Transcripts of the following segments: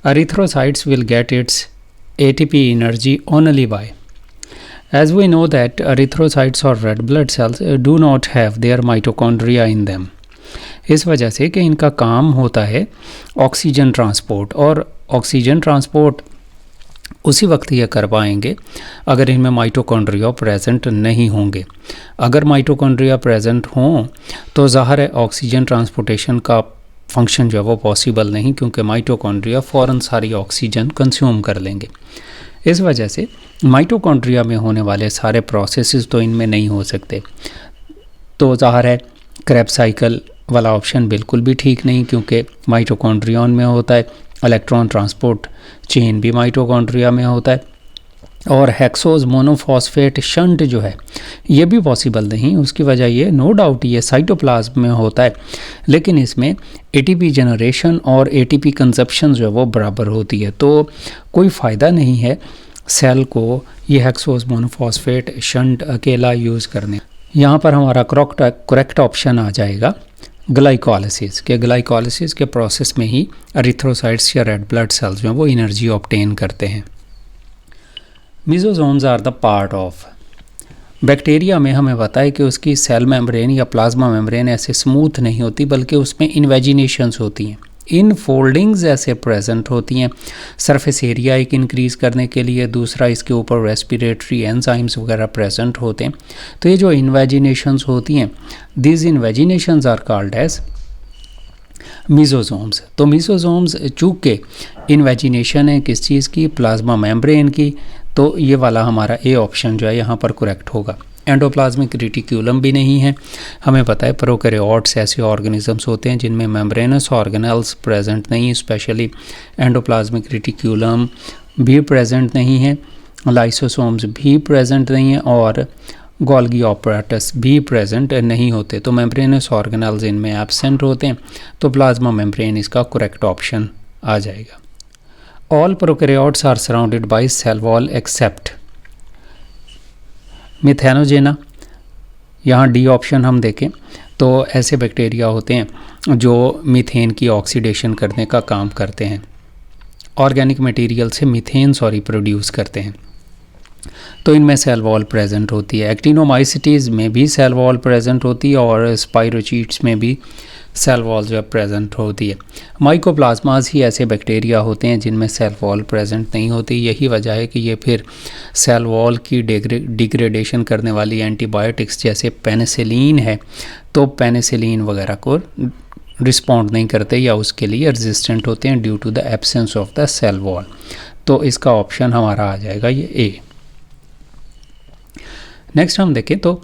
erythrocytes will get its ATP energy only by. As we know that erythrocytes or red blood cells do not have their mitochondria in them. इस वजह से कि इनका काम होता है ऑक्सीजन ट्रांसपोर्ट, और ऑक्सीजन ट्रांसपोर्ट उसी वक्त ये कर पाएंगे अगर इनमें माइटोकॉन्ड्रिया प्रेजेंट नहीं होंगे। अगर माइटोकॉन्ड्रिया प्रेजेंट हों तो ज़ाहिर है ऑक्सीजन ट्रांसपोर्टेशन का फंक्शन जो है वो पॉसिबल नहीं, क्योंकि माइटोकॉन्ड्रिया फ़ौरन सारी ऑक्सीजन कंज्यूम कर लेंगे। इस वजह से माइटोकॉन्ड्रिया में होने वाले सारे प्रोसेसेस तो इनमें नहीं हो सकते। तो ज़ाहिर है क्रेब्स साइकिल वाला ऑप्शन बिल्कुल भी ठीक नहीं, क्योंकि माइटोकॉन्ड्रियन में होता है, इलेक्ट्रॉन ट्रांसपोर्ट चेन भी माइटोकॉन्ड्रिया में होता है, और हेक्सोज मोनोफॉस्फेट शंट जो है ये भी पॉसिबल नहीं। उसकी वजह ये नो डाउट ये साइटोप्लाज्म में होता है, लेकिन इसमें एटीपी जनरेशन और एटीपी कंजप्शन जो है वो बराबर होती है, तो कोई फ़ायदा नहीं है सेल को ये हेक्सोज मोनोफॉस्फेट शंट अकेला यूज़ करने। यहाँ पर हमारा करेक्ट ऑप्शन आ जाएगा ग्लाइकोलिसिस के। ग्लाइकोलिसिस के प्रोसेस में ही एरिथ्रोसाइट्स या रेड ब्लड सेल्स जो हैं वो एनर्जी ऑब्टेन करते हैं। Mesosomes are the part of. Bacteria में हमें पता है कि उसकी सेल मेम्ब्रेन या प्लाज्मा मेम्ब्रेन ऐसे स्मूथ नहीं होती, बल्कि उसमें इन्वेजिनेशंस होती हैं, इन फोल्डिंग्स ऐसे प्रेजेंट होती हैं। सरफेस एरिया एक इंक्रीज़ करने के लिए, दूसरा इसके ऊपर रेस्पिरेटरी एंजाइम्स वगैरह प्रेजेंट होते हैं। तो ये जो इन्वेजिनेशंस होती हैं, दीज इन्वेजिनेशंस आर कॉल्ड एज मिजोसोम्स। तो मिजोसोम्स चूँकि इन्वेजिनेशन है किस चीज़ की, प्लाज्मा मेम्ब्रेन की, तो ये वाला हमारा ए ऑप्शन जो है यहाँ पर करेक्ट होगा। एंडोप्लाज्मिक रेटिक्यूलम भी नहीं है। हमें पता है प्रोकैरियोट्स ऐसे ऑर्गेनिजम्स होते हैं जिनमें मेम्ब्रेनस ऑर्गेनेल्स प्रेजेंट नहीं, स्पेशली एंडोप्लाज्मिक रेटिक्यूलम भी प्रेजेंट नहीं है, लाइसोसोम्स भी प्रेजेंट नहीं है, और गोल्गी ऑपरेटस भी प्रेजेंट नहीं होते। तो मेम्ब्रेनस ऑर्गेनेल्स इनमें एब्सेंट होते हैं, तो प्लाज्मा मेम्ब्रेन इसका करेक्ट ऑप्शन आ जाएगा। All prokaryotes are surrounded by cell wall except methanogens. यहाँ डी ऑप्शन हम देखें तो ऐसे बैक्टीरिया होते हैं जो मीथेन की ऑक्सीडेशन करने का काम करते हैं, ऑर्गेनिक मटेरियल से मीथेन प्रोड्यूस करते हैं, तो इनमें सेल वॉल प्रेजेंट होती है। एक्टिनोमाइसिटीज़ में भी सेल वॉल प्रेजेंट होती है, और स्पाइरोचीट्स में भी सेल वॉल जो है प्रेजेंट होती है। माइकोप्लाज्मास ही ऐसे बैक्टीरिया होते हैं जिनमें सेल वॉल प्रेजेंट नहीं होती। यही वजह है कि ये फिर सेल वॉल की डिग्रेडेशन करने वाली एंटीबायोटिक्स जैसे पेनिसिलिन है, तो पेनिसिलिन वगैरह को रिस्पॉन्ड नहीं करते या उसके लिए रेजिस्टेंट होते हैं due to the absence of the cell wall. तो इसका ऑप्शन हमारा आ जाएगा ये ए। नेक्स्ट हम देखें तो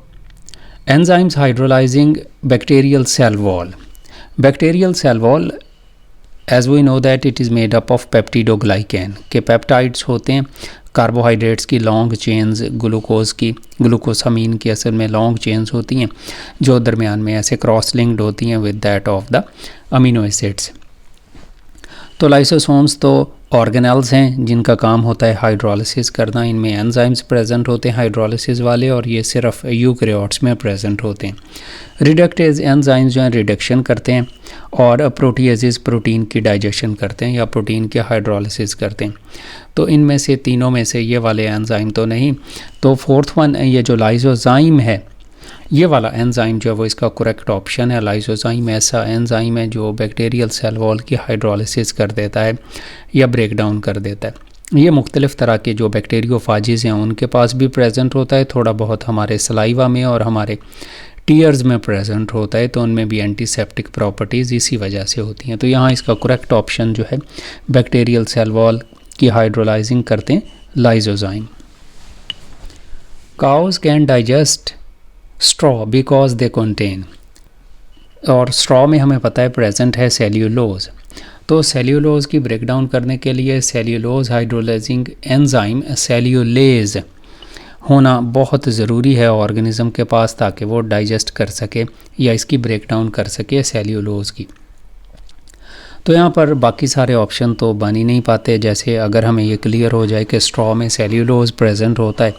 enzymes hydrolysing bacterial cell wall. Bacterial cell wall, as we know that it is made up of peptidoglycan के पेप्टाइड्स होते हैं, कार्बोहाइड्रेट्स की लॉन्ग चेन्स, ग्लूकोसामीन की असल में लॉन्ग चेन्स होती हैं जो दरमियान में ऐसे क्रॉस लिंक्ड होती हैं with that of the amino acids. तो लाइसोसोम्स तो ऑर्गेनेल्स हैं जिनका काम होता है हाइड्रोलिसिस करना। इनमें एंजाइम्स प्रेजेंट होते हैं हाइड्रोलिसिस वाले, और ये सिर्फ यूकैरियोट्स में प्रेजेंट होते हैं। रिडक्टेज एंजाइम्स जो हैं रिडक्शन करते हैं, और प्रोटीएजेस प्रोटीन की डाइजेशन करते हैं या प्रोटीन की हाइड्रोलिसिस करते हैं। तो इनमें से तीनों में से ये वाले एंजाइम तो नहीं। तो फोर्थ वन ये जो लाइसोजाइम है, ये वाला एंजाइम जो है वो इसका करेक्ट ऑप्शन है। लाइसोजाइम ऐसा एंजाइम है जो बैक्टीरियल सेल वॉल की हाइड्रोलिसिस कर देता है या ब्रेक डाउन कर देता है। ये मुख्तलिफ़ तरह के जो बैक्टीरियोफाजीज़ हैं उनके पास भी प्रेजेंट होता है, थोड़ा बहुत हमारे सलाइवा में और हमारे टीयर्स में प्रेजेंट होता है, तो उनमें भी एंटीसेप्टिक प्रॉपर्टीज़ इसी वजह से होती हैं। तो यहाँ इसका करेक्ट ऑप्शन जो है बैक्टीरियल सेल वॉल की हाइड्रोलाइजिंग करते हैं lysozyme. Cows can digest straw because they contain, और स्ट्रॉ में हमें पता है प्रेजेंट है सेल्यूलोज। तो सेल्यूलोज की ब्रेकडाउन करने के लिए सेल्यूलोज हाइड्रोलाइजिंग एंजाइम सेल्यूलेज होना बहुत ज़रूरी है ऑर्गेनिज़म के पास, ताकि वो डाइजेस्ट कर सके या इसकी ब्रेकडाउन कर सके सेल्यूलोज की। तो यहाँ पर बाकी सारे ऑप्शन तो बन ही नहीं पाते। जैसे अगर हमें ये क्लियर हो जाए कि स्ट्रॉ में सेल्यूलोज प्रेजेंट होता है,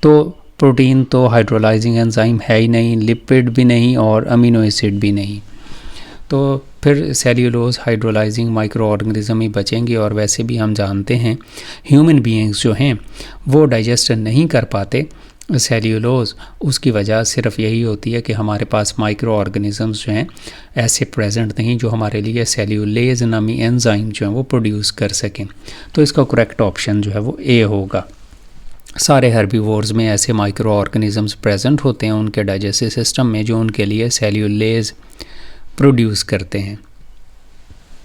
तो प्रोटीन तो हाइड्रोलाइजिंग एंजाइम है ही नहीं, लिपिड भी नहीं और अमीनो एसिड भी नहीं। तो फिर सेल्यूलोज हाइड्रोलाइजिंग माइक्रो ऑर्गेनिज्म ही बचेंगे। और वैसे भी हम जानते हैं ह्यूमन बीइंग्स जो हैं वो डाइजेस्ट नहीं कर पाते सेल्यूलोज। उसकी वजह सिर्फ यही होती है कि हमारे पास माइक्रो ऑर्गेनिजम्स जो हैं ऐसे प्रेजेंट नहीं जो हमारे लिए सेल्यूलेज नामी एंजाइम जो हैं वो प्रोड्यूस कर सकें। तो इसका करेक्ट ऑप्शन जो है वो ए होगा। सारे हर्बीवोर्स में ऐसे माइक्रो ऑर्गेनिजम्स प्रेजेंट होते हैं उनके डाइजेस्टिव सिस्टम में जो उनके लिए सेल्यूलेज प्रोड्यूस करते हैं।